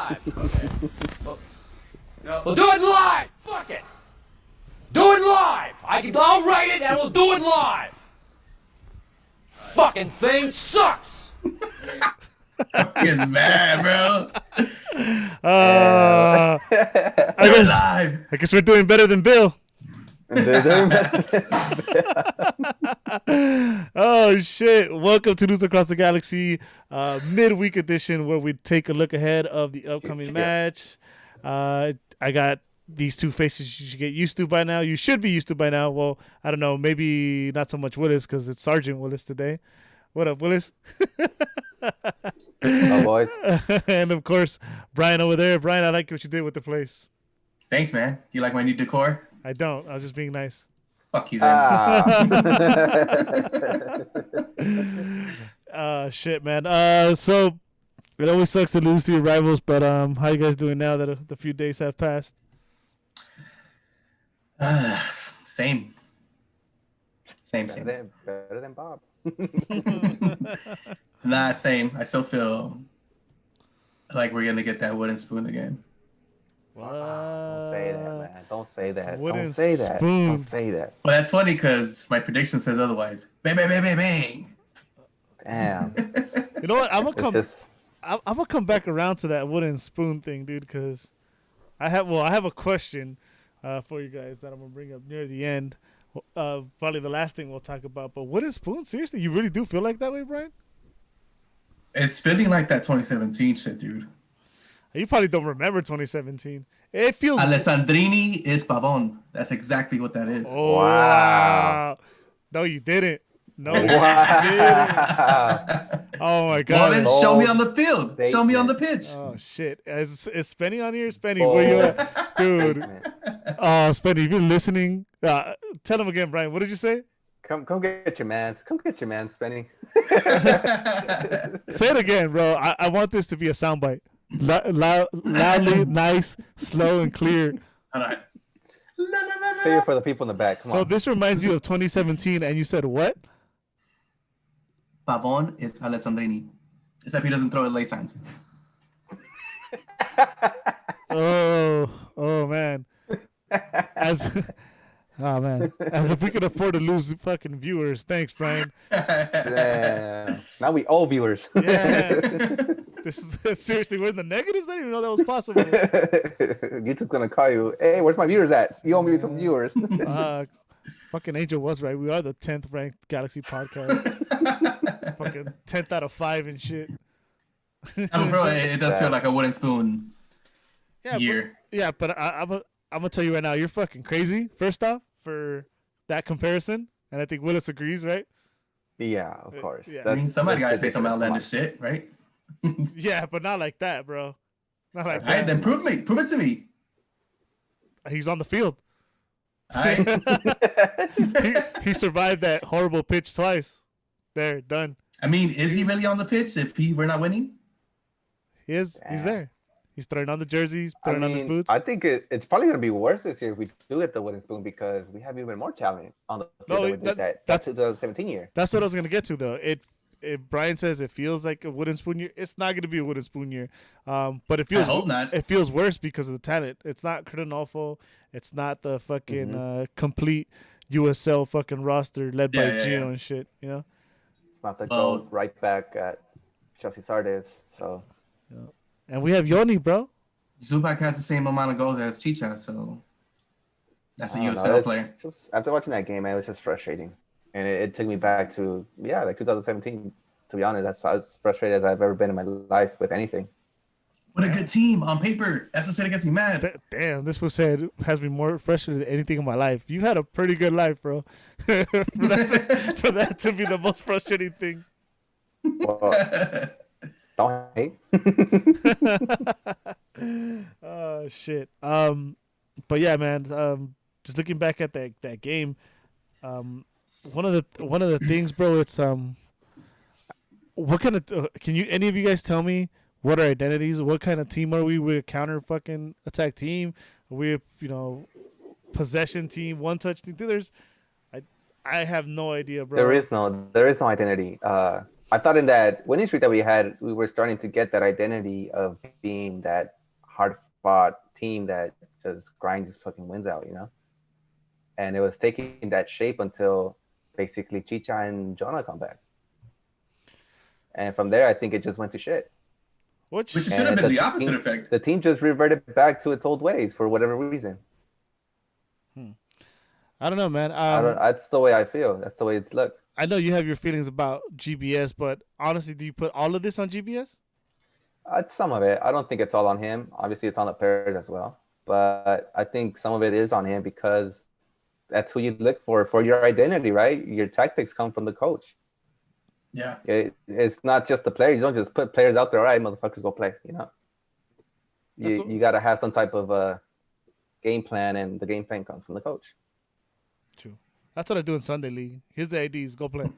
live. Okay. We'll do it live. Fuck it. Do it live. I'll write it and we'll do it live. Fucking thing sucks. He's mad, bro. I guess we're doing better than Bill. Oh shit! Welcome to News Across the Galaxy, midweek edition, where we take a look ahead of the upcoming match. I got these two faces you should get used to by now. You should be used to by now. Well, I don't know, maybe not so much Willis because it's Sergeant Willis today. What up, Willis? Oh, boys. And of course, Brian over there. Brian, I like what you did with the place. Thanks, man. You like my new decor? I don't. I was just being nice. Fuck you, then. Shit, man. So it always sucks to lose to your rivals, but how you guys doing now that the few days have passed? Same. Better than Bob. Nah, same. I still feel like we're gonna get that wooden spoon again. Don't say that, man. Don't say that. Wooden Don't say that. spoon. Don't say that. Well, that's funny because my prediction says otherwise. Bang, bang, bang, bang, bang. Damn. You know what? I'm It's just gonna come back around to that wooden spoon thing, dude, because I have a question for you guys that I'm gonna bring up near the end. Probably the last thing we'll talk about. But wooden spoon, seriously, you really do feel like that way, Brian? It's feeling like that 2017 shit, dude. You probably don't remember 2017. It feels. Alessandrini is pavon. That's exactly what that is. Oh, Wow. No, you didn't. No, wow. you didn't. Oh my god. Well, then show me on the field. Show me on the pitch. Oh shit! Is Spenny on here? Spenny, where you at, dude? Oh, Spenny, if you're listening, tell him again, Brian. What did you say? Come get your mans. Come get your mans, Spenny. Say it again, bro. I want this to be a soundbite. Loudly, nice, slow, and clear. All right. Say it for the people in the back. Come So on. this reminds you of 2017, and you said what? Pavon is Alessandrini. Except he doesn't throw at lay signs. Oh man. As if we could afford to lose fucking viewers. Thanks, Brian. Damn. Now we all viewers. Yeah. This is seriously, we're in the negatives. I didn't even know that was possible. YouTube's gonna call you. Hey, where's my viewers at? You owe me some viewers. Fucking Angel was right. We are the 10th ranked Galaxy podcast. Fucking 10th out of 5 and shit. I mean, bro, it does feel like a wooden spoon year. But I'm gonna tell you right now, you're fucking crazy. First off, for that comparison, and I think Willis agrees, right? Yeah, of course. Yeah. I mean, somebody gotta say some ridiculous. outlandish shit, right? Yeah, but not like that, bro. Not like All right, that. then prove it to me. He's on the field. All right. He survived that horrible pitch twice. There, done. I mean, is he really on the pitch if we're not winning? He is. He's there. He's throwing on the jerseys, throwing on his boots. I think it's probably gonna be worse this year if we do get the wooden spoon because we have even more talent on the field than we did that 2017 year. That's what I was gonna get to, though. If Brian says it feels like a wooden spoon year, it's not gonna be a wooden spoon year. But it feels. I hope not. It feels worse because of the talent. It's not Cronolfo. It's not the fucking complete USL fucking roster led by Gio and shit. You know. It's not the gold right back at Chelsea Sardis. So. Yeah. And we have Yoni, bro. Zubac has the same amount of goals as Chicha, so that's a USL player. Just, after watching that game, man, it was just frustrating. And it took me back to, like 2017. To be honest, that's as frustrated as I've ever been in my life with anything. What a good team on paper. That's the shit that gets me mad. Damn, this was said has me more frustrated than anything in my life. You had a pretty good life, bro. for that to be the most frustrating thing. Well, don't hate. Oh shit. But yeah, man. Just looking back at that game, one of the things, bro. It's what kind of can you any of you guys tell me what our identities? What kind of team are we? We're a counter fucking attack team. We're possession team, one touch team. Dude, I have no idea, bro. There is no identity. I thought in that winning streak that we had, we were starting to get that identity of being that hard-fought team that just grinds his fucking wins out, And it was taking that shape until basically Chicha and Jonah come back. And from there, I think it just went to shit. Which should have been the opposite effect. The team just reverted back to its old ways for whatever reason. I don't know, man. That's the way I feel. That's the way it's looked. I know you have your feelings about GBS, but honestly, do you put all of this on GBS? It's some of it. I don't think it's all on him. Obviously, it's on the players as well. But I think some of it is on him because that's who you look for your identity, right? Your tactics come from the coach. Yeah. It's not just the players. You don't just put players out there, all right, motherfuckers, go play, You got to have some type of game plan, and the game plan comes from the coach. True. That's what I do in Sunday League. Here's the ADs. Go play.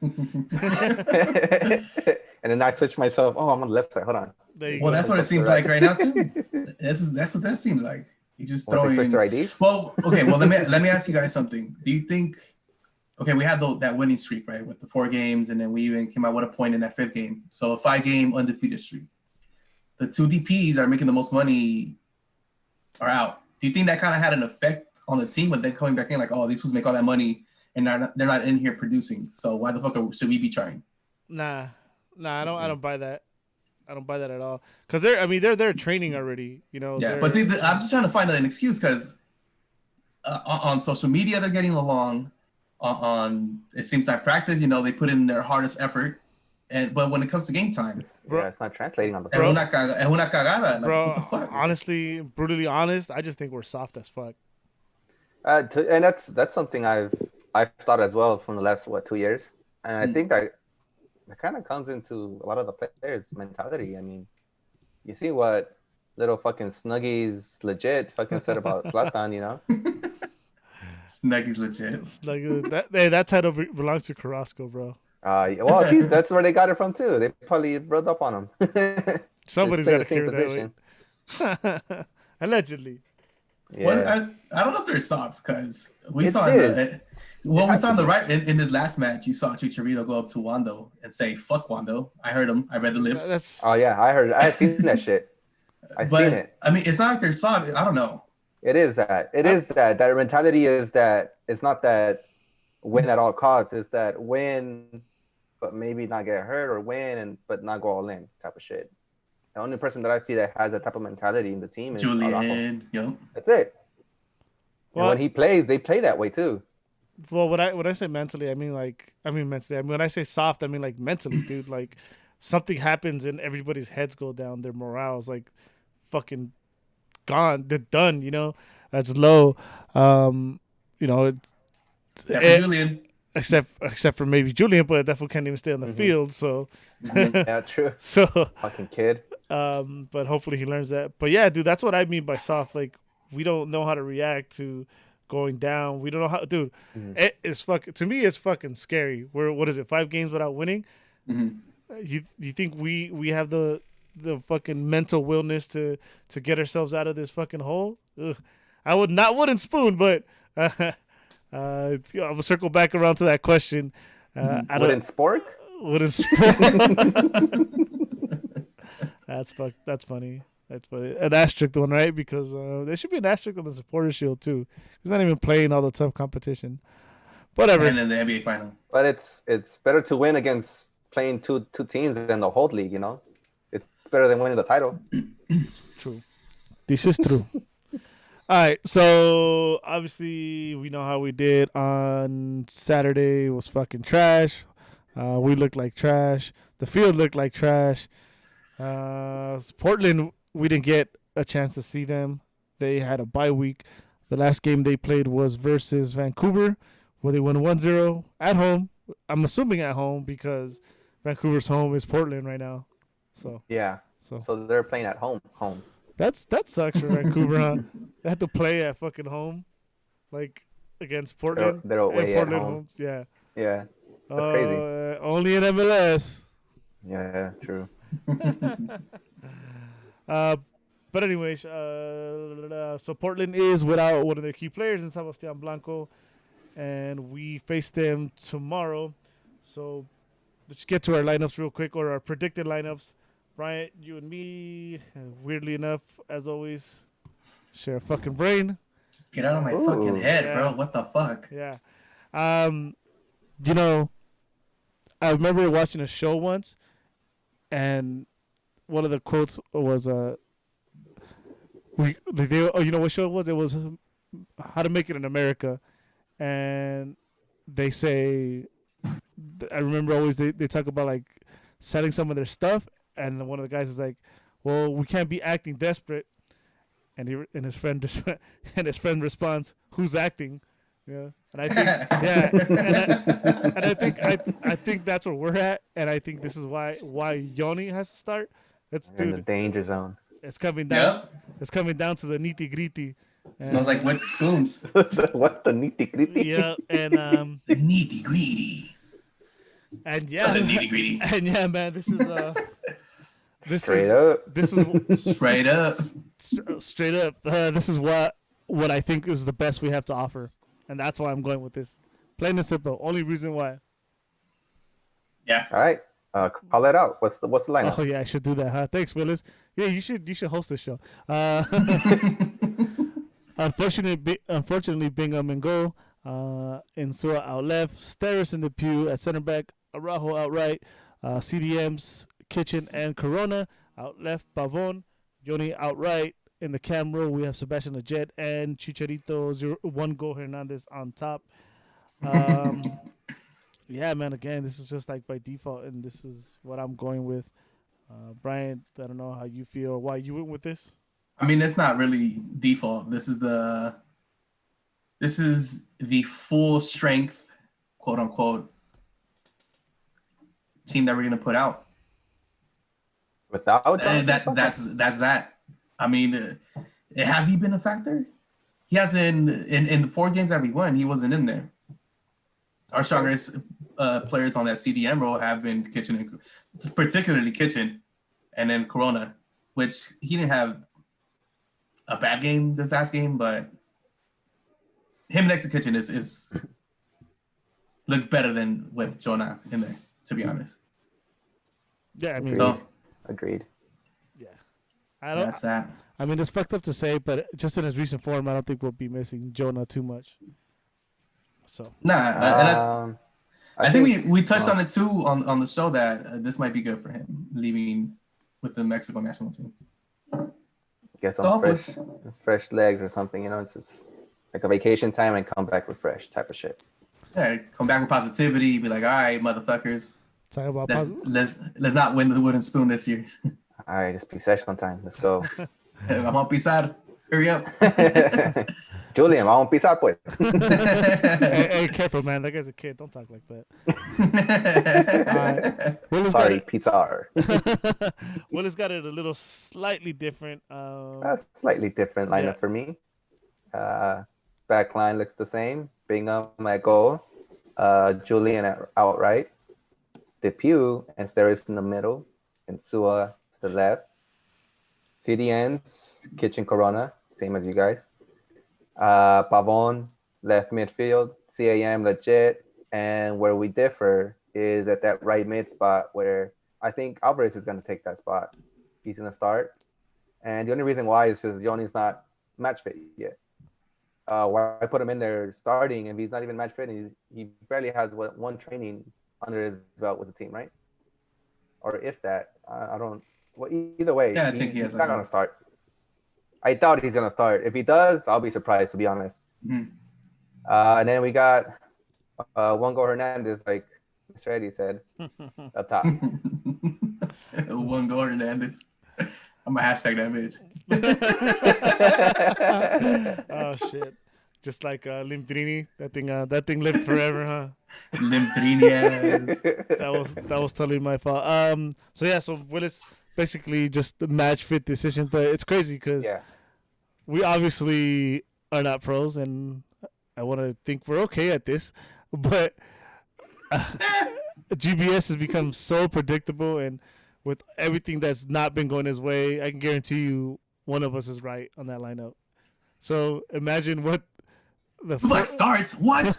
And then I switch myself. Oh, I'm on the left side. Hold on. Well, that's what it seems like right now, too. That's what that seems like. You just throwing. Switch their IDs? Well, okay. Well, let me ask you guys something. Do you think? Okay, we had that winning streak, right, with the 4 games, and then we even came out with a point in that 5th game. So a 5-game undefeated streak. The 2 DPs that are making the most money are out. Do you think that kind of had an effect on the team when they're coming back in, like, oh, these fools make all that money and they're not in here producing? So why the fuck should we be trying? Nah, I don't buy that. I don't buy that at all. Because they're training already, Yeah, but see, I'm just trying to find an excuse because on social media they're getting along. On it seems like practice, they put in their hardest effort, but when it comes to game time, it's not translating on the field. Es una cagada. Bro, what the fuck? Honestly, brutally honest, I just think we're soft as fuck. And that's something I've thought as well from the last 2 years, and I think that kind of comes into a lot of the players' mentality. I mean, you see what little fucking Snuggies legit fucking said about Zlatan, Snuggies legit. That title belongs to Carrasco, bro. Well, see, that's where they got it from too. They probably rubbed up on him. Somebody's got to carry that weight. Allegedly. Yeah. Well, I don't know if they're soft because we saw on the right in this last match. You saw Chicharito go up to Wando and say "fuck Wando." I heard him. I read the lips. Oh yeah, I heard. I seen that shit. Seen it. I mean, it's not like they're soft. I don't know. It is that. That mentality is that it's not that win at all costs. It's that win, but maybe not get hurt, or win but not go all in type of shit. The only person that I see that has that type of mentality in the team is Julian. Yep. That's it. Well, and when he plays, they play that way too. Well, when I say mentally, I mean mentally. I mean, when I say soft, I mean like mentally, dude. Like something happens and everybody's heads go down. Their morale's like fucking gone. They're done. That's low. Julian. Except for maybe Julian, but that fool can't even stay on the field. So yeah, true. So fucking kid. But hopefully he learns that. But yeah, dude, that's what I mean by soft. Like we don't know how to react to going down. We don't know how, dude. It is fucking. To me, it's fucking scary. What is it? 5 games without winning. You think we have the fucking mental willness to get ourselves out of this fucking hole? Ugh. I would not wooden spoon, but I will circle back around to that question. Wooden spork? Wooden spork. That's funny. That's funny. An asterisk one, right? Because there should be an asterisk on the supporter shield too. He's not even playing all the tough competition. Whatever. And in the NBA final. But it's better to win against playing two teams than the whole league. It's better than winning the title. True. This is true. All right, so obviously we know how we did on Saturday. It was fucking trash. We looked like trash. The field looked like trash. Portland, we didn't get a chance to see them. They had a bye week. The last game they played was versus Vancouver, where they won 1-0 at home. I'm assuming at home because Vancouver's home is Portland right now. So yeah. So they're playing at home. That sucks for Vancouver, huh? They had to play at fucking home, like against Portland. They're away Portland at home. homes. Yeah. Yeah. That's crazy. Only in MLS. Yeah, true. But anyways, so Portland is without one of their key players in Sebastian Blanco, and we face them tomorrow. So let's get to our lineups real quick, or our predicted lineups. Bryant, you and me, weirdly enough, as always, share a fucking brain. Get out of my Ooh. fucking head, Yeah. bro. What the fuck? Yeah. You know, I remember watching a show once, and one of the quotes was, you know what show it was? It was How to Make It in America. And they say, I remember always they talk about like selling some of their stuff, and one of the guys is like, "Well, we can't be acting desperate," and his friend responds, "Who's acting?" Yeah, and I think I think that's where we're at, and I think this is why Yoni has to start. It's You're in the danger zone. it's coming down. Yep. It's coming down to the nitty gritty. Smells like wet spoons. What the nitty gritty? Yeah, and The nitty gritty. and yeah, The nitty gritty. and yeah, man, this is Straight up. This is Straight up. straight up. This is what I think is the best we have to offer, and that's why I'm going with this. Plain and simple. Only reason why. Yeah. All right. Call it out. What's the lineup? Oh yeah, I should do that, huh? Thanks, Willis. Yeah, you should host this show. Unfortunately, Bingham in goal. Insua out left. Steris in the pew at center back. Araujo out right. CDMs, Kitchen, and Corona out left. Pavon, Yoni out right. In the cam row, we have Sebastian Leggett and Chicharito, 1 goal Hernandez on top. Yeah, man, again, this is just like by default, and this is what I'm going with. Brian, I don't know how you feel or why you went with this. I mean, it's not really default. This is the full strength, quote unquote, team that we're gonna put out. Without That's that. I mean, has he been a factor? He hasn't in the 4 games that we won. He wasn't in there. Our strongest players on that CDM role have been Kitchen, and particularly Kitchen, and then Corona, which he didn't have a bad game this last game, but him next to Kitchen is looks better than with Jonah in there, to be honest. Yeah, I mean, Agreed. yeah, I don't. That's that. I mean, it's fucked up to say, but just in his recent form, I don't think we'll be missing Jonah too much. So Nah, I think we touched on it too on the show that this might be good for him leaving with the Mexico national team. Get some fresh legs or something. You know, it's just like a vacation time and come back refreshed type of shit. Yeah, come back with positivity. Be like, all right, motherfuckers, talk about let's not win the wooden spoon this year. All right, it's P-session time. Let's go. Vamos a pisar. Hurry up. Julian, vamos a pisar, pues. hey, careful, man. That guy's a kid. Don't talk like that. Sorry, pizza. Willis got it a little slightly different. Slightly different lineup for me. Back line looks the same. Bingham at goal. Julian outright. Depew and Steris in the middle. And Sua to the left. CDNs, Kitchen, Corona, same as you guys. Pavon, left midfield. CAM, legit. And where we differ is at that right mid spot where I think Alvarez is going to take that spot. He's going to start. And the only reason why is because Yoni's not match fit yet. Why I put him in there starting if he's not even match fit, and he barely has one training under his belt with the team, right? Or if that, I don't. Well, either way, yeah, I think he's not gonna start. I doubt he's gonna start. If he does, I'll be surprised, to be honest. Mm-hmm. And then we got Juan Hernandez, like Mr. Eddie said, up top. One goal Hernandez. I'm gonna hashtag that bitch. Oh shit! Just like Limtrini, that thing lived forever, huh? Limtrini ass. That was totally my fault. So Willis basically just the match fit decision, but it's crazy because we obviously are not pros, and I want to think we're okay at this, but GBS has become so predictable, and with everything that's not been going his way, I can guarantee you one of us is right on that lineup. So imagine what Like starts what?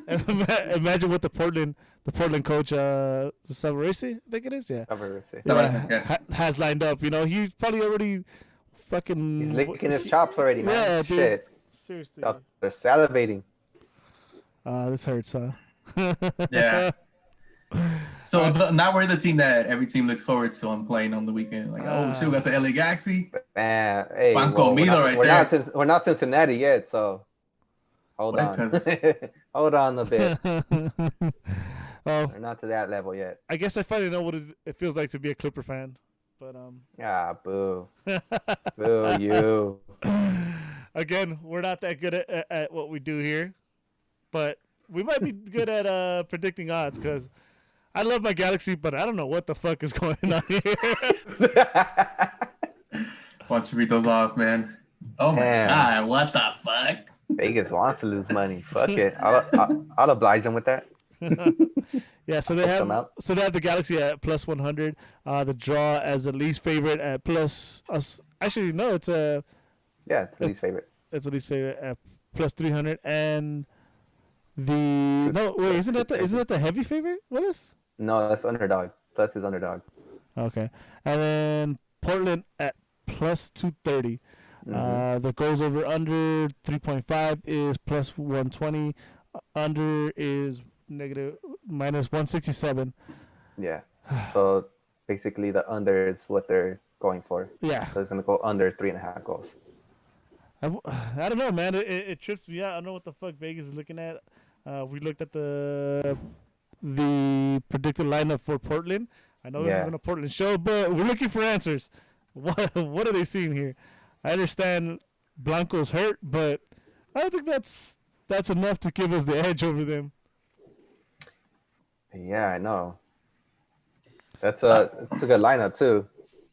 Imagine what the Portland coach Savarese, I think it is, yeah. Savarese. Yeah. Has lined up. You know, he's probably already fucking. He's licking his chops already, man. Yeah, Shit. dude. Seriously. They're salivating. This hurts, huh? Yeah. So now we're the team that every team looks forward to on playing on the weekend. Like, oh shit, we got the LA Galaxy. Man, hey, Banco Mido right there. We're not Cincinnati yet, so hold on. Hold on a bit. We're not to that level yet. I guess I finally know what it feels like to be a Clipper fan. But boo. Boo you. Again, we're not that good at what we do here. But we might be good at predicting odds because I love my Galaxy, but I don't know what the fuck is going on here. Why don't you read those off, man? Oh my God, what the fuck? Vegas wants to lose money. Fuck it. I'll oblige them with that. Yeah, so they have the Galaxy at plus 100. The draw as the least favorite at plus. Actually, no, it's a. Yeah, it's the least favorite. It's the least favorite at plus 300, and isn't that the heavy favorite? What is? No, that's underdog. Plus is underdog. Okay, and then Portland at plus 230. The goals over under 3.5 is plus 120. Under is minus 167. Yeah. So basically, the under is what they're going for. Yeah. So it's gonna go under 3.5 goals. I don't know, man. It trips me out. I don't know what the fuck Vegas is looking at. We looked at the predicted lineup for Portland. I know this isn't a Portland show, but we're looking for answers. What are they seeing here? I understand Blanco's hurt, but I don't think that's enough to give us the edge over them. Yeah, I know. It's a good lineup too.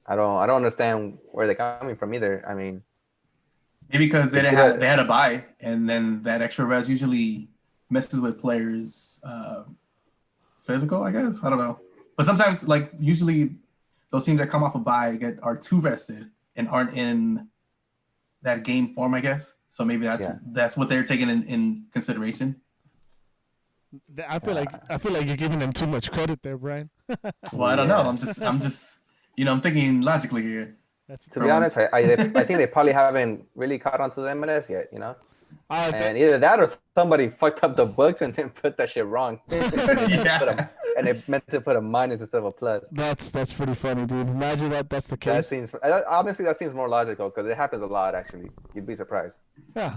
I don't understand where they're coming from either. I mean, maybe because they had a bye, and then that extra rest usually messes with players' physical, I guess. I don't know. But sometimes, like, usually those teams that come off a bye are too rested and aren't in that game form, I guess. So maybe that's what they're taking in consideration. I feel like you're giving them too much credit there, Brian. Well, I don't know. I'm just I'm thinking logically here. To be honest, I think they probably haven't really caught on to the MLS yet, you know? And either that or somebody fucked up the books and then put that shit wrong. And they meant to put a minus instead of a plus. That's pretty funny, dude. Imagine that's the case. Honestly, that seems more logical because it happens a lot, actually. You'd be surprised. Yeah.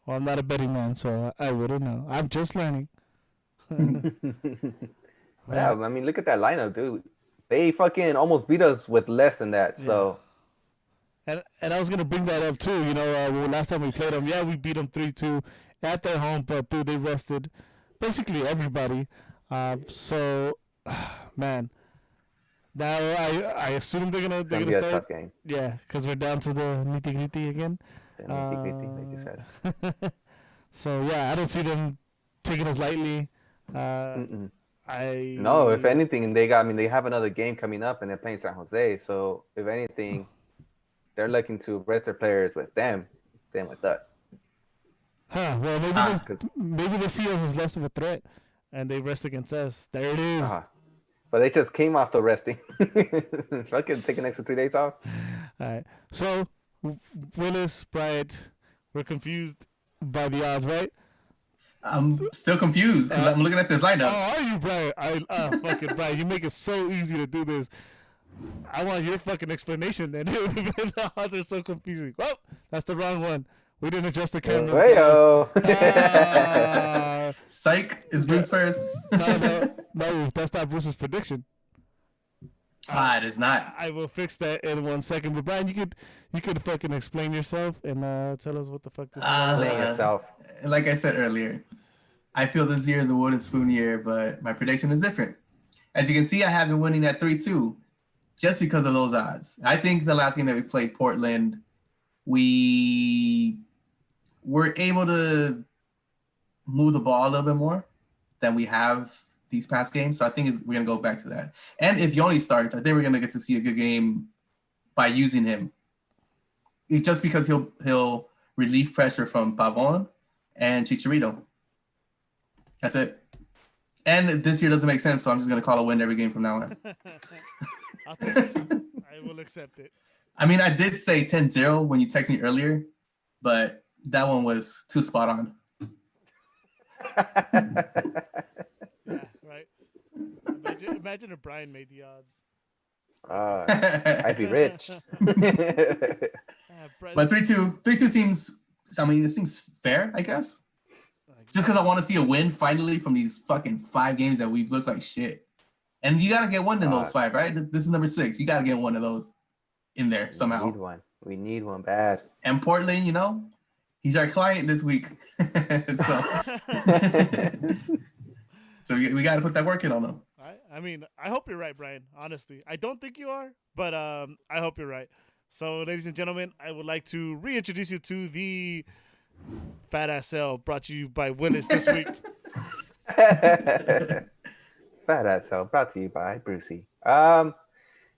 Well, I'm not a betting man, so I wouldn't know. I'm just learning. Yeah, I mean, look at that lineup, dude. They fucking almost beat us with less than that, so... And I was gonna bring that up too. You know, last time we played them, we beat them 3-2 at their home, but dude, they rested basically everybody. So, man, now I assume they're gonna start. A tough game. Yeah, because we're down to the nitty gritty again. Like you said. So I don't see them taking us lightly. No, if anything, they have another game coming up, and they're playing San Jose. So if anything. They're looking to rest their players with them than with us. Well, maybe they see us as less of a threat, and they rest against us. There it is. But they just came off the resting. Fucking take an extra 3 days off. All right. So, Willis, Bryant, we're confused by the odds, right? I'm still confused because I'm looking at this lineup. Oh, are you, Bryant? Fucking Bryant, you make it so easy to do this. I want your fucking explanation then. The odds are so confusing. Well, that's the wrong one. We didn't adjust the cameras. Psych, is Bruce first? No, that's not Bruce's prediction. It is not. I will fix that in 1 second. But Brian, you could fucking explain yourself and tell us what the fuck this is. Explain yourself. Like I said earlier, I feel this year is a wooden spoon year, but my prediction is different. As you can see, I have them winning at 3-2 just because of those odds. I think the last game that we played, Portland, we were able to move the ball a little bit more than we have these past games. So I think we're going to go back to that. And if Yoni starts, I think we're going to get to see a good game by using him. It's just because he'll relief pressure from Pavon and Chicharito. That's it. And this year doesn't make sense, so I'm just gonna call a win every game from now on. I'll take it. I will accept it. I mean, I did say 10-0 when you texted me earlier, but that one was too spot on. Yeah, right. Imagine if Brian made the odds. I'd be rich. But 3-2 seems. I mean, it seems fair, I guess. Just because I want to see a win finally from these fucking 5 games that we've looked like shit. And you gotta get one in those 5, right? This is number 6. You gotta get one of those in there somehow. We need one bad. And Portland, you know, he's our client this week. So we got to put that work in on him. I mean, I hope you're right, Brian. Honestly, I don't think you are, but I hope you're right. So, ladies and gentlemen, I would like to reintroduce you to the Fat Ass L, brought to you by Willis this week. Fat Ass Hell, brought to you by Brucey.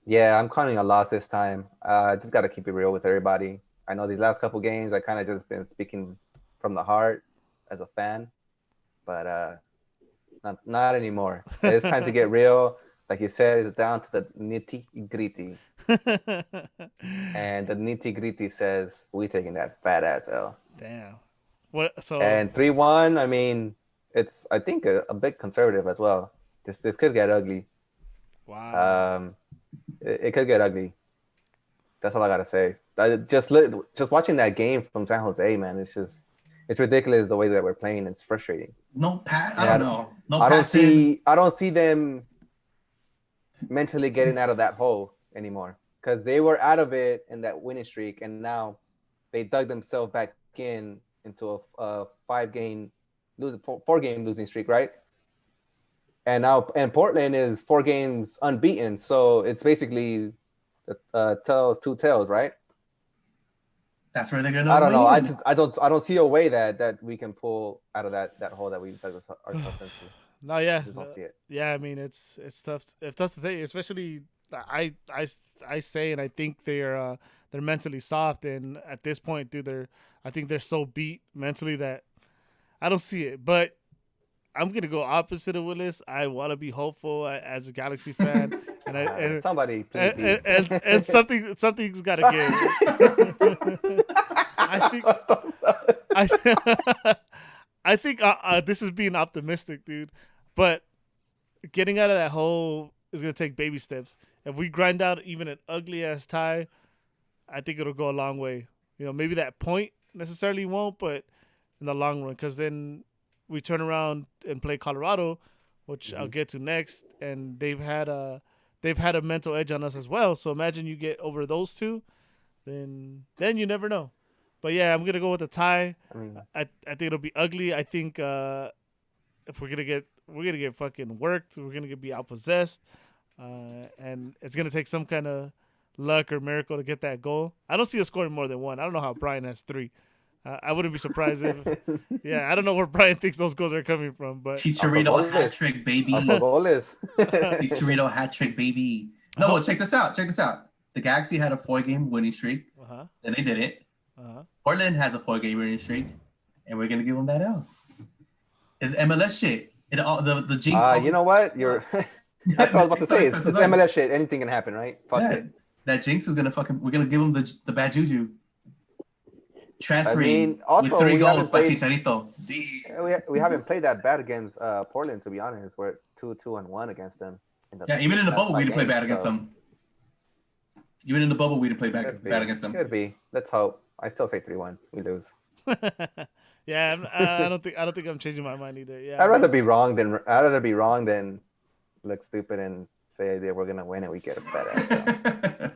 Yeah, I'm calling a loss this time. Just got to keep it real with everybody. I know these last couple games, I kind of just been speaking from the heart as a fan, but not anymore. It's time to get real. Like you said, it's down to the nitty-gritty. And the nitty-gritty says, we taking that fat ass L. Damn. What? So. And 3-1, I mean, it's, I think, a bit conservative as well. This could get ugly. Wow. It could get ugly. That's all I gotta say. Just watching that game from San Jose, man, it's ridiculous the way that we're playing. It's frustrating. No pass. I don't know. No I passing. don't see them mentally getting out of that hole anymore, because they were out of it in that winning streak, and now they dug themselves back into a 4-game losing streak, right? And Portland is 4 games unbeaten, so it's basically two tails, right? That's where they're gonna. I don't know. win. I don't see a way that we can pull out of that hole that we dug ourselves into. No, yeah, I just don't see it. yeah. I mean, it's tough. It's tough to say, especially I say, and I think they're mentally soft, and at this point, dude, I think they're so beat mentally that I don't see it. But I'm gonna go opposite of Willis. I want to be hopeful as a Galaxy fan, and Somebody please be. and something's got to give. I think this is being optimistic, dude. But getting out of that hole is gonna take baby steps. If we grind out even an ugly ass tie, I think it'll go a long way. You know, maybe that point necessarily won't, but in the long run, because then we turn around and play Colorado, which I'll get to next, and they've had a mental edge on us as well. So imagine you get over those two, then you never know. But yeah, I'm gonna go with a tie. I think it'll be ugly. I think if we're gonna get fucking worked, we're gonna be outpossessed, and it's gonna take some kind of luck or miracle to get that goal. I don't see us scoring more than 1. I don't know how Brian has 3. I wouldn't be surprised if. Yeah, I don't know where Brian thinks those goals are coming from, but Chicharito hat trick, baby. Chicharito hat trick, baby. No, check this out. The Galaxy had a 4-game winning streak. Then they did it. Portland has a 4-game winning streak, and we're gonna give them that out. It's MLS shit. It all the jinx. You know what? You're. That's what I was about to say. It's MLS shit. Anything can happen, right? Fuck it. That jinx is gonna fucking. We're gonna give them the bad juju. Transferring with 3 goals by Chicharito. We haven't played that bad against Portland, to be honest. We're 2-1 against them. Even in the bubble, we didn't play bad against them. Even in the bubble, we didn't play bad against them. Could be. Let's hope. I still say 3-1. We lose. Yeah, I don't think I'm changing my mind either. Yeah, I'd rather be wrong than look stupid and say that we're gonna win and we get a better.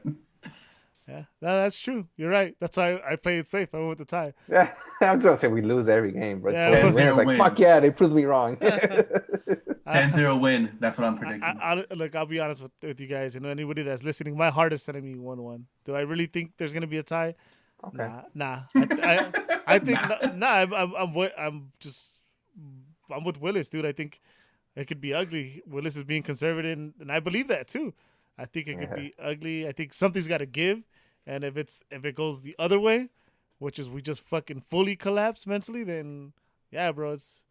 Yeah, no, that's true. You're right. That's why I play it safe. I went with the tie. Yeah, I'm just gonna say we lose every game, but Yeah, win. Fuck yeah, they proved me wrong. 10-0 win. That's what I'm predicting. Look, I'll be honest with you guys. You know, anybody that's listening, my heart is telling me 1-1. Do I really think there's gonna be a tie? Okay. Nah. I think I'm with Willis, dude. I think it could be ugly. Willis is being conservative, and I believe that too. I think it could be ugly. I think something's got to give, and if it goes the other way, which is we just fucking fully collapse mentally, then yeah, bro, It's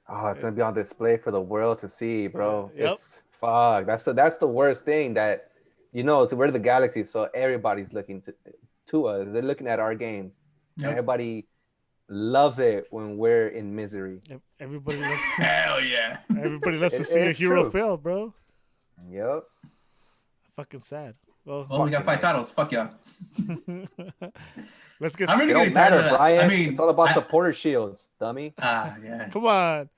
gonna be on display for the world to see, bro. Yep. It's fuck. That's the worst thing that, so we're the galaxy, so everybody's looking to us. They're looking at our games. Yep. And everybody loves it when we're in misery. Everybody loves. Hell yeah. Everybody loves to see a hero true. fail, bro. Yep. Fucking sad. Well, We got 5 titles. Fuck yeah. let's get. I'm really It don't getting tired matter, of that. Brian. I mean, it's all about supporter shields, dummy. yeah. Come on,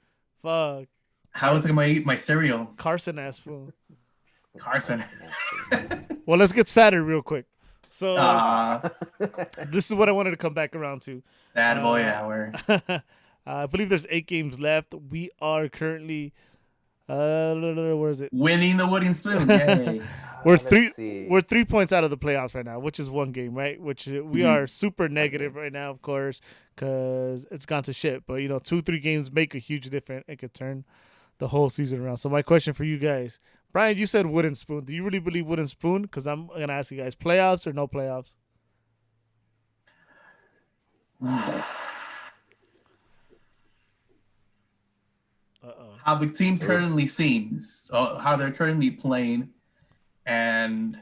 fuck. How was I gonna eat my cereal? Carson ass fool. Carson. Well, let's get sadder real quick. So Ah, this is what I wanted to come back around to. bad boy hour. I believe there's 8 games left. We are currently, where is it? Winning the wooden spoon. Yay. We're Let's three. see. We're 3 points out of the playoffs right now, which is 1 game, right? Which we are super negative right now, of course, because it's gone to shit. But 2-3 games make a huge difference. It could turn the whole season around. So my question for you guys, Brian, you said wooden spoon. Do you really believe wooden spoon? Because I'm gonna ask you guys, playoffs or no playoffs? How the team currently seems, how they're currently playing, and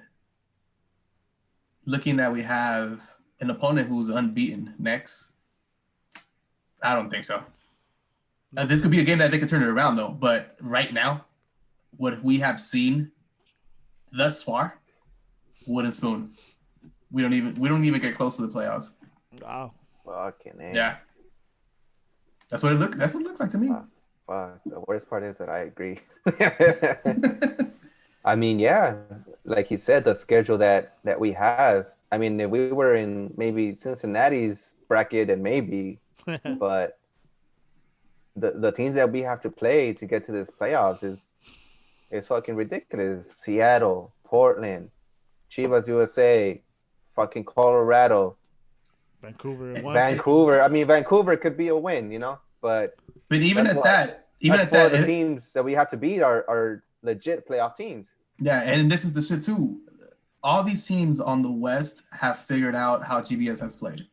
looking that we have an opponent who's unbeaten next. I don't think so. This could be a game that they could turn it around though. But right now, what we have seen thus far, wooden spoon. We don't even get close to the playoffs. Wow. Fucking A. Yeah. That's what it looks like to me. Fuck. The worst part is that I agree. I mean, yeah, like you said, the schedule that we have. I mean, if we were in maybe Cincinnati's bracket, and maybe, but the teams that we have to play to get to this playoffs is fucking ridiculous. Seattle, Portland, Chivas USA, fucking Colorado, Vancouver. I mean, Vancouver could be a win, but even that's at why- that, even that's at that, the teams that we have to beat are legit playoff teams. yeah, and this is the shit too. All these teams on the West have figured out how GBS has played.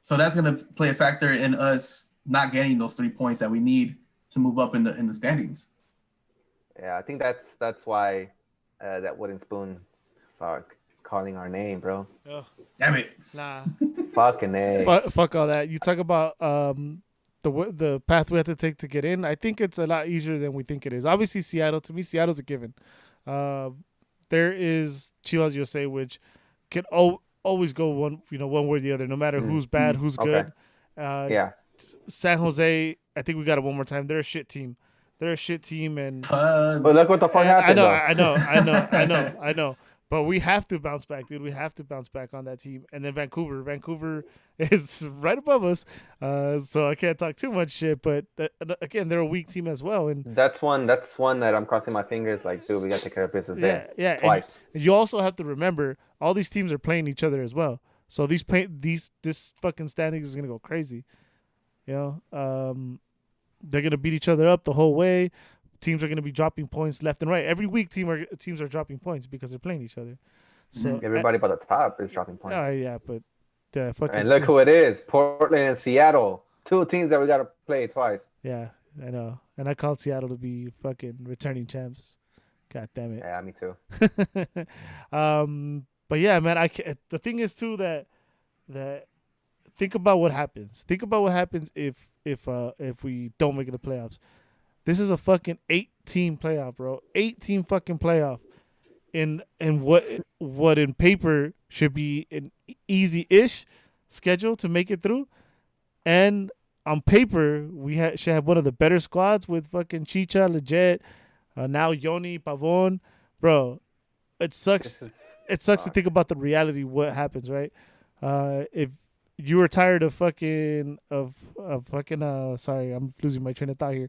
So that's going to play a factor in us not getting those 3 points that we need to move up in the standings. Yeah, I think that's why that wooden spoon, fuck, is calling our name, bro. Oh, Damn it. nah. Fucking A. Fuck all that. You talk about the path we have to take to get in. I think it's a lot easier than we think it is. Obviously, Seattle. To me, Seattle's a given. There is Chivas USA, which can always go one way or the other, no matter who's bad, who's good. Yeah. San Jose, I think we got it one more time. They're a shit team. And But look what the fuck happened. I know. But we have to bounce back, dude. We have to bounce back on that team. And then Vancouver is right above us. So I can't talk too much shit. But again, they're a weak team as well. And That's one that I'm crossing my fingers. Like, dude, we got to take care of business there. Yeah. Twice. And you also have to remember, all these teams are playing each other as well. So this fucking standings is gonna go crazy. They're gonna beat each other up the whole way. Teams are gonna be dropping points left and right. Every week, teams are dropping points because they're playing each other. So Everybody but the top is dropping points. yeah, but fucking. And look who it is: Portland and Seattle. 2 teams that we got to play twice. Yeah, I know. And I called Seattle to be fucking returning champs. God damn it. Yeah, me too. But yeah, man, the thing is too that think about what happens. Think about what happens if we don't make it to the playoffs. This is a fucking 8-team playoff, bro. 8-team fucking playoff. In what in paper should be an easy-ish schedule to make it through, and on paper we should have one of the better squads with fucking Chicha, Legit, now Yoni, Pavon, bro. It sucks. It sucks to think about the reality. What happens, right? If you were tired of fucking sorry, I'm losing my train of thought here.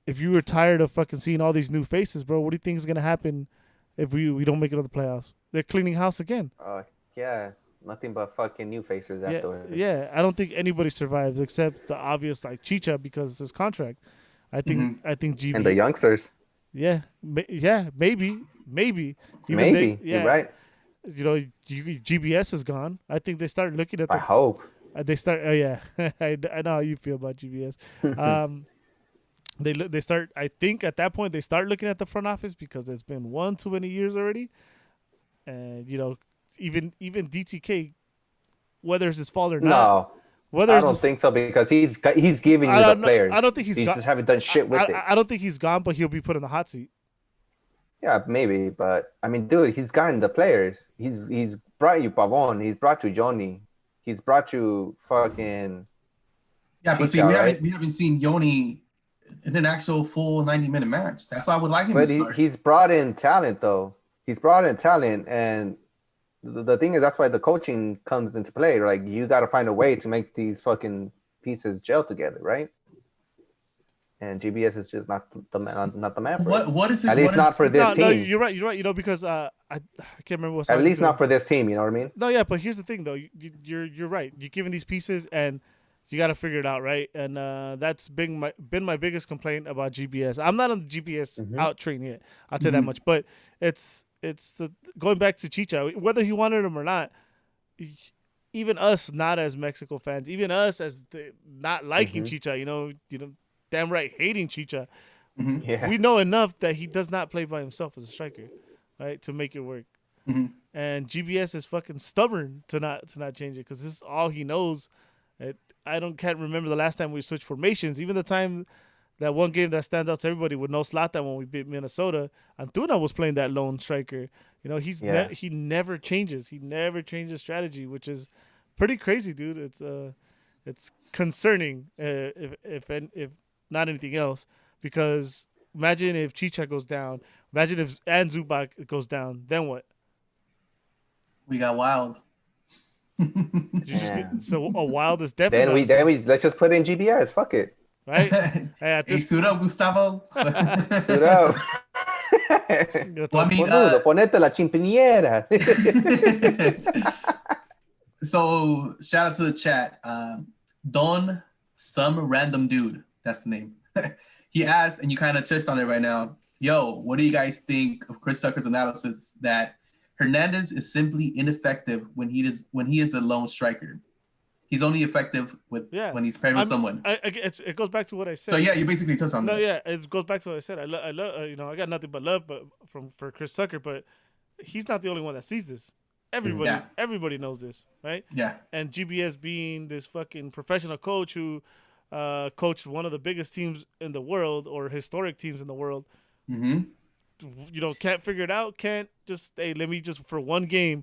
If you were tired of fucking seeing all these new faces, bro, what do you think is gonna happen if we don't make it to the playoffs? They're cleaning house again. Yeah, nothing but fucking new faces afterwards. Yeah. I don't think anybody survives except the obvious like Chicha because it's his contract. I think GB And the youngsters. Yeah, maybe. Maybe. You're right. GBS is gone. I think they start looking at I the. hope. They start. Oh yeah, I know how you feel about GBS. They start. I think at that point they start looking at the front office because it's been one too many years already, and even DTK, whether it's his fault or not. No, Whether I it's don't think so because he's giving you the players. I don't think he's You gone. just haven't done shit with it. I don't think he's gone, but he'll be put in the hot seat. Yeah, maybe, but I mean, dude, he's gotten the players. He's brought you Pavon. He's brought you Johnny. He's brought you fucking. Yeah, but see, Chicha, we haven't seen Yoni in an actual full 90-minute match. That's why I would like him But to start. he's brought in talent, though. He's brought in talent, and the thing is, that's why the coaching comes into play. Like, you got to find a way to make these fucking pieces gel together, right? And GBS is just not the man for it. What is his, At least not for this team. No, you're right. Because I can't remember what. At least not for this team. You know what I mean? No, yeah, but here's the thing, though. You're right. You're giving these pieces, and you got to figure it out, right? And that's been my biggest complaint about GBS. I'm not on the GBS out train yet. I'll tell you that much. But it's the going back to Chicha, whether he wanted him or not. Even us, not as Mexico fans, even us as not liking Chicha, damn right hating Chicha. Yeah. We know enough that he does not play by himself as a striker, right? To make it work. And GBS is fucking stubborn to not change it because this is all he knows. Can't remember the last time we switched formations. Even the time that one game that stands out to everybody with no Zlatan when we beat Minnesota, Antuna was playing that lone striker. He never changes. He never changes strategy, which is pretty crazy, dude. It's concerning if not anything else, because imagine if Chicha goes down, imagine if Zubac goes down, then what? We got Wild. So a Wild is definitely. Then we let's just put in GBS. Fuck it. Right? Hey, suit up, Gustavo. Suit up. Well, I mean, ponete la chimpiniera. So shout out to the chat. Don, some random dude. That's the name. He asked, and you kind of touched on it right now. Yo, what do you guys think of Chris Tucker's analysis that Hernandez is simply ineffective when he is the lone striker? He's only effective when he's paired with someone. It goes back to what I said. So yeah, you basically touched on that. No, yeah, it goes back to what I said. I love, I got nothing but love, for Chris Tucker, but he's not the only one that sees this. Everybody knows this, right? Yeah. And GBS being this fucking professional coach who coached one of the biggest teams in the world or historic teams in the world, can't figure it out. Can't just let me just for one game.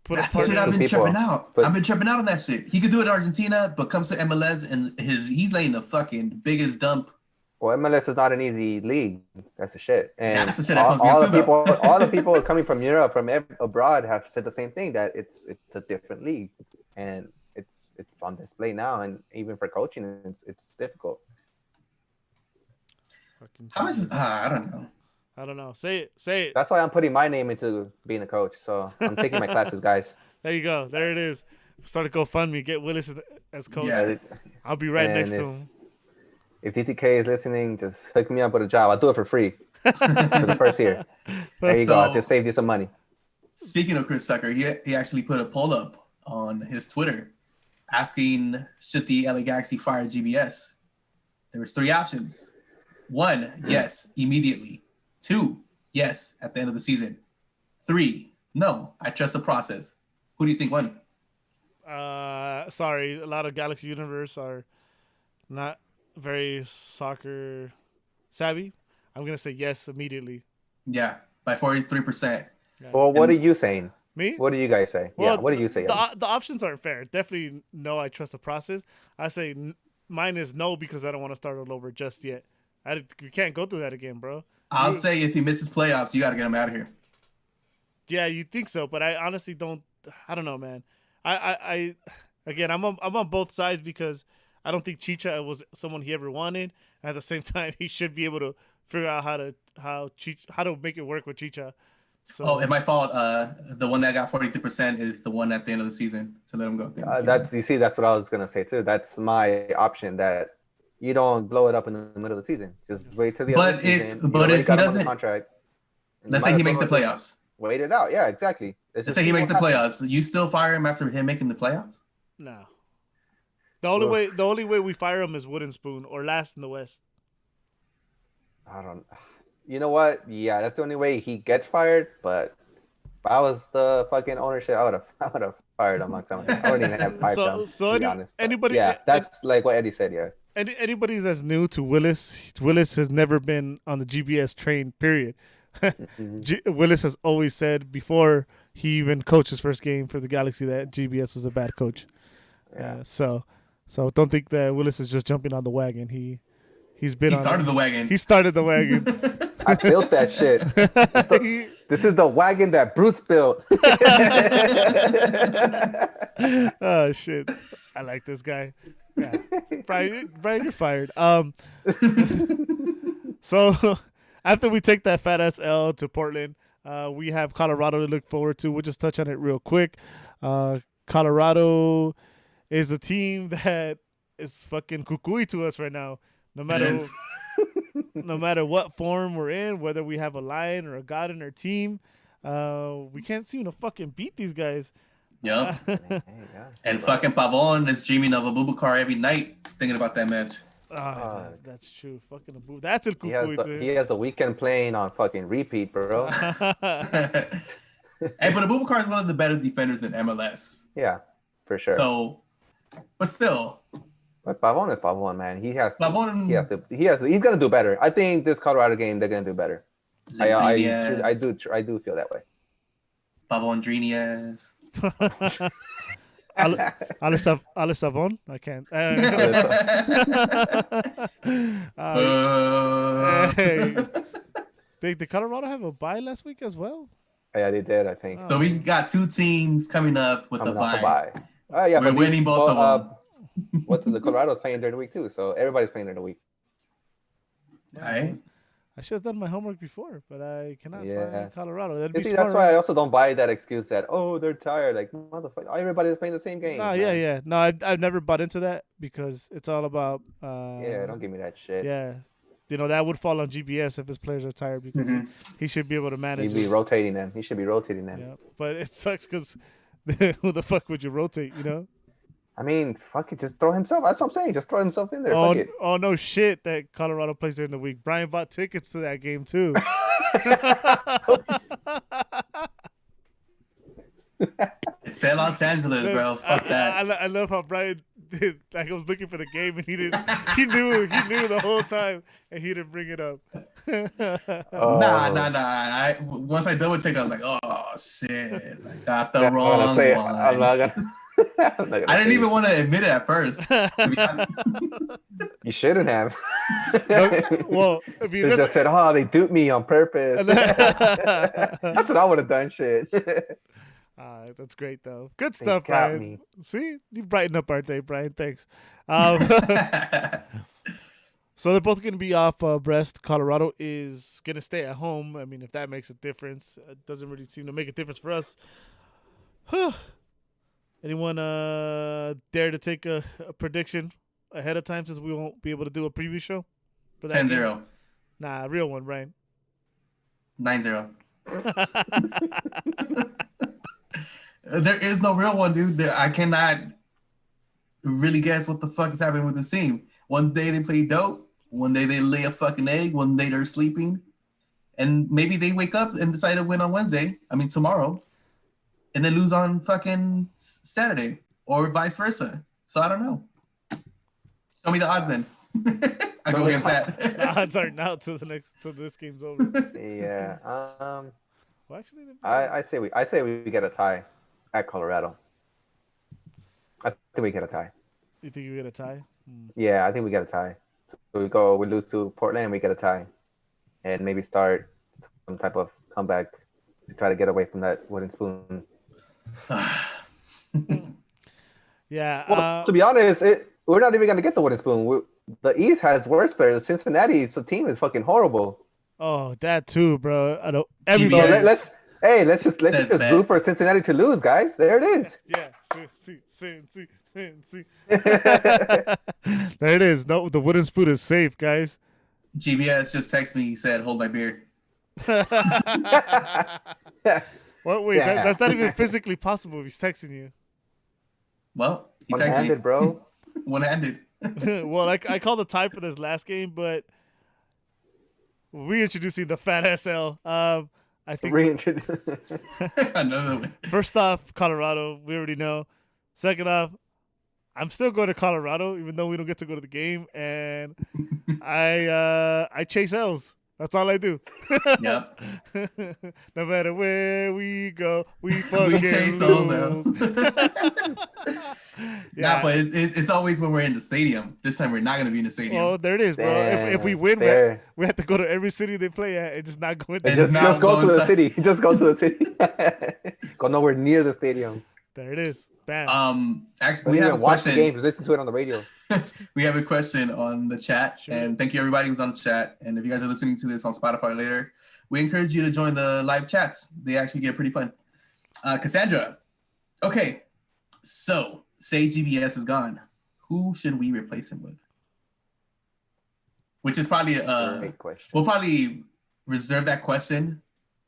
That's the shit I've been tripping out. I've been tripping out on that shit. He could do it in Argentina, but comes to MLS and he's laying the fucking biggest dump. Well, MLS is not an easy league. That's the shit. And that's the shit all the people coming from Europe, from abroad, have said the same thing, that it's a different league, and it's on display now. And even for coaching, it's difficult. How much? I don't know. I don't know. Say it. That's why I'm putting my name into being a coach. So I'm taking my classes, guys. There you go. There it is. Start a GoFundMe. Get Willis as coach. Yeah. I'll be right next to him. If DTK is listening, just hook me up with a job. I'll do it for free for the first year. There you go. I just saved you some money. Speaking of Chris Tucker, he actually put a poll up on his Twitter asking, should the LA Galaxy fire GBS? There was 3 options. 1, yes, immediately. 2, yes, at the end of the season. 3, no, I trust the process. Who do you think won? Sorry, a lot of Galaxy Universe are not very soccer savvy. I'm going to say yes immediately. Yeah, by 43%. Yeah. Well, what are you saying? Me? What do you guys say? Well, yeah, what do you say? The options aren't fair. Definitely no, I trust the process. I say mine is no because I don't want to start all over just yet. You can't go through that again, bro. I'll say if he misses playoffs, you got to get him out of here. Yeah, you think so, but I honestly don't. I don't know, man. Again, I'm on both sides because I don't think Chicha was someone he ever wanted. At the same time, he should be able to figure out how to make it work with Chicha. So, and my fault. The one that got 43% is the one at the end of the season to let him go. That's what I was gonna say too. That's my option. That you don't blow it up in the middle of the season. Just wait till the end of the season. But if he doesn't, contract, let's say he makes the playoffs. Wait it out. Yeah, exactly. Let's say he makes the playoffs. You still fire him after him making the playoffs? No. The only way we fire him is Wooden Spoon or last in the West. I don't. You know what? Yeah, that's the only way he gets fired. But if I was the fucking ownership, I would have fired him a long time ago. I wouldn't even have fired him. To be honest. But yeah, that's like what Eddie said. Yeah. Anybody that's new to Willis has never been on the GBS train. Period. Willis has always said before he even coached his first game for the Galaxy that GBS was a bad coach. Yeah. So don't think that Willis is just jumping on the wagon. He started the wagon. He started the wagon. I built that shit. This is the wagon that Bruce built. Oh shit! I like this guy. Yeah. Brian, you're fired. So after we take that fat ass L to Portland, we have Colorado to look forward to. We'll just touch on it real quick. Colorado is a team that is fucking cuckoo to us right now. No matter what form we're in, whether we have a lion or a god in our team, we can't seem to fucking beat these guys. Yep. And fucking Pavon is dreaming of a Bubakar every night, thinking about that match. That's true. Fucking Abu. That's a he has the weekend playing on fucking repeat, bro. Hey, but Abubakar is one of the better defenders in MLS. Yeah, for sure. So, but still. But Pavon is Pavon, man. He's gonna do better. I think this Colorado game they're gonna do better. I do feel that way. Pavondrinias. Alisavon? I can't. Did Colorado have a bye last week as well? Yeah, they did, I think. So we got two teams coming up with a bye. Yeah, we're winning both of them. The Colorado's playing during the week too, so everybody's playing during the week. All right. I should have done my homework before, but I cannot buy Colorado. That's why I also don't buy that excuse that they're tired. Like motherfucker, everybody's playing the same game. No, No, I've never bought into that because it's all about. Don't give me that shit. Yeah, that would fall on GBS if his players are tired because he should be able to manage. He should be rotating them. Yeah, but it sucks because who the fuck would you rotate? I mean, fuck it, just throw himself. That's what I'm saying. Just throw himself in there. Oh no shit! That Colorado plays during the week. Brian bought tickets to that game too. It's in Los Angeles, bro. Fuck that. I love how Brian did. Like I was looking for the game and he didn't. He knew the whole time and he didn't bring it up. Nah. Once I double checked, I was like, oh shit, I got the wrong one. I'm not gonna. I didn't even want to admit it at first. You shouldn't have. Well, you just said, they duped me on purpose. That's what I would have done, shit. That's great, though. Good stuff, Brian. Me. See? You brighten up our day, Brian. Thanks. So they're both going to be off Brest. Colorado is going to stay at home. I mean, if that makes a difference, it doesn't really seem to make a difference for us. Anyone dare to take a prediction ahead of time since we won't be able to do a preview show? 10-0. Nah, real one, Brian. 9-0. There is no real one, dude. I cannot really guess what the fuck is happening with the team. One day they play dope. One day they lay a fucking egg. One day they're sleeping. And maybe they wake up and decide to win on tomorrow. And then lose on fucking Saturday or vice versa. So I don't know. Show me the odds then. I go against that. The odds are now till this game's over. Yeah. Well, actually, I say we get a tie at Colorado. I think we get a tie. You think we get a tie? Yeah, I think we get a tie. So we lose to Portland, we get a tie, and maybe start some type of comeback to try to get away from that wooden spoon. Yeah. Well, to be honest, we're not even gonna get the wooden spoon. The East has worse players. Cincinnati's team is fucking horrible. Oh, that too, bro. I don't. Everybody. Let's just go for Cincinnati to lose, guys. There it is. Yeah. See. There it is. No, the wooden spoon is safe, guys. GBS just texted me. He said, "Hold my beer." What? Wait, Yeah. that's not even physically possible if he's texting you. Well, he texted me. One-handed, bro. One-handed. Well, I called the tie for this last game, but reintroducing the fat SL. I think Another one. first off, Colorado, we already know. Second off, I'm still going to Colorado, even though we don't get to go to the game, and I chase L's. That's all I do. Yep. No matter where we go, we fucking chase those lose. Nah, but it's always when we're in the stadium. This time we're not gonna be in the stadium. Well, there it is, bro. If we win, we have to go to every city they play at and just not go into. Just go to the city. Just go to the city. Go nowhere near the stadium. There it is. Bam. Actually, we have a watch question. the games. Listen to it on the radio. We have a question on the chat, Sure. and thank you everybody who's on the chat. And if you guys are listening to this on Spotify later, we encourage you to join the live chats. They actually get pretty fun. Cassandra, okay, so say GBS is gone, who should we replace him with? Which is probably Great question. we'll probably reserve that question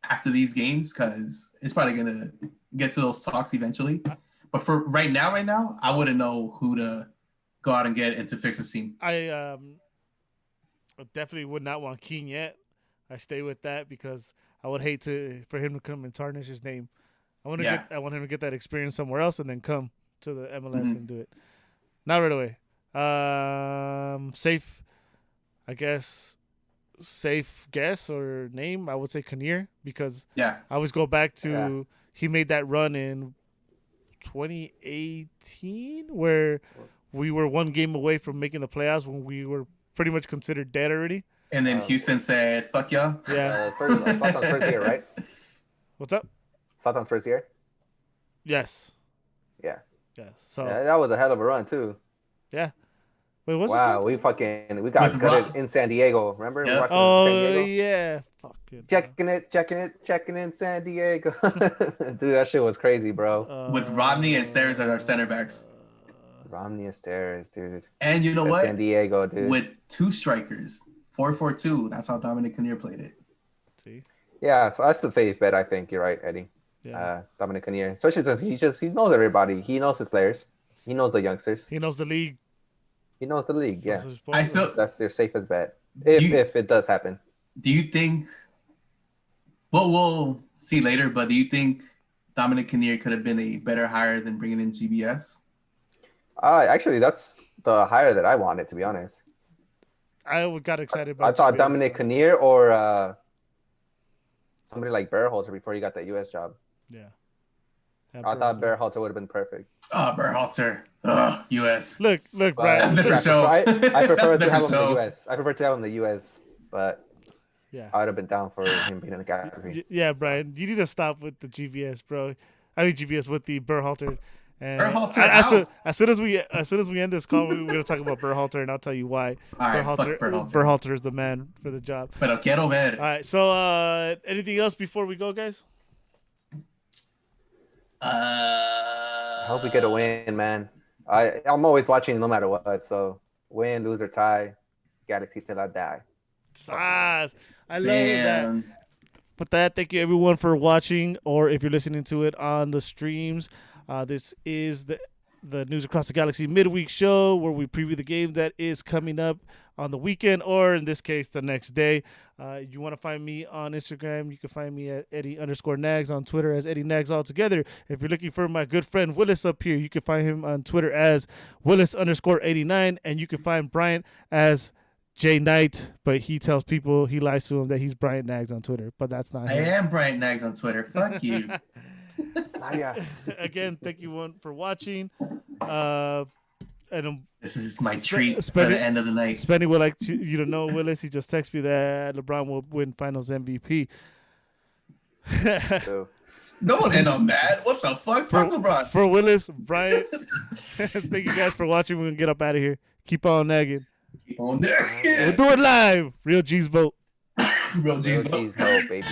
after these games because it's probably gonna get to those talks eventually. But for right now, I wouldn't know who to go out and get and to fix the team. I definitely would not want Keen yet. I stay with that because I would hate for him to come and tarnish his name. I want him to get that experience somewhere else and then come to the MLS and do it. Not right away. Safe, I guess. Safe guess or name, I would say Kinnear because I always go back to he made that run in 2018 where we were one game away from making the playoffs when we were pretty much considered dead already. And then Houston said, "Fuck y'all." Yeah. Zlatan's first year, right? What's up? Zlatan's first year. Yes. Yeah. Yes. So that was a hell of a run too. Yeah. Wait, what's wow, we got gutted in San Diego. Remember? Yeah. Oh San Diego? yeah. Fucking Checking it, San Diego. Dude, that shit was crazy, bro. With Rodney and Stairs as our center backs. Romney and Stairs, dude. And you know what? San Diego, dude. With two strikers, 4-4-2. That's how Dominic Kinnear played it. See? Yeah, so that's the safe bet. I think you're right, Eddie. Yeah. Dominic Kinnear, especially since he knows everybody. He knows his players. He knows the youngsters. He knows the league. He knows the league. Yeah, that's your safest bet if it does happen. Do you think? Well, we'll see later. But do you think Dominic Kinnear could have been a better hire than bringing in GBS? Actually, that's the hire that I wanted, to be honest. I got excited about. I thought Dominic Kinnear or somebody like Berhalter before he got that U.S. job. Yeah. I thought Berhalter would have been perfect. Oh, Berhalter. U.S. Look, Brian. That's a different show. I prefer to have him in the show. U.S. I prefer to have him in the U.S. But yeah, I would have been down for him being in the gallery. Yeah, Brian, you need to stop with the GVS, bro. I mean GVS with the Berhalter. And Berhalter. as soon as we end this call, we're gonna talk about Berhalter, and I'll tell you why. All right, fuck Berhalter. Berhalter is the man for the job. Pero quiero ver. All right, so anything else before we go, guys? I hope we get a win, man. I'm always watching no matter what. So win, lose, or tie, Galaxy till I die. I love that. With that, thank you everyone for watching, or if you're listening to it on the streams. This is the News Across the Galaxy midweek show where we preview the game that is coming up on the weekend, or in this case, the next day. You want to find me on Instagram, you can find me at Eddie_Nags, on Twitter as Eddie Nags altogether. If you're looking for my good friend Willis up here, you can find him on Twitter as Willis_89, and you can find Bryant as Jay Knight, but he tells people, he lies to them that he's Bryant Nags on Twitter, but that's not him. I am Bryant Nags on Twitter. Fuck you. Again, thank you one for watching. And this is my treat for the end of the night. Spenny would like you to know, Willis. He just texted me that LeBron will win Finals MVP. Don't end on that. What the fuck? Fuck LeBron. For Willis, Bryant. Thank you guys for watching. We're gonna get up out of here. Keep on nagging. Keep on nagging. We'll do it live. Real G's vote. Real G's vote, baby.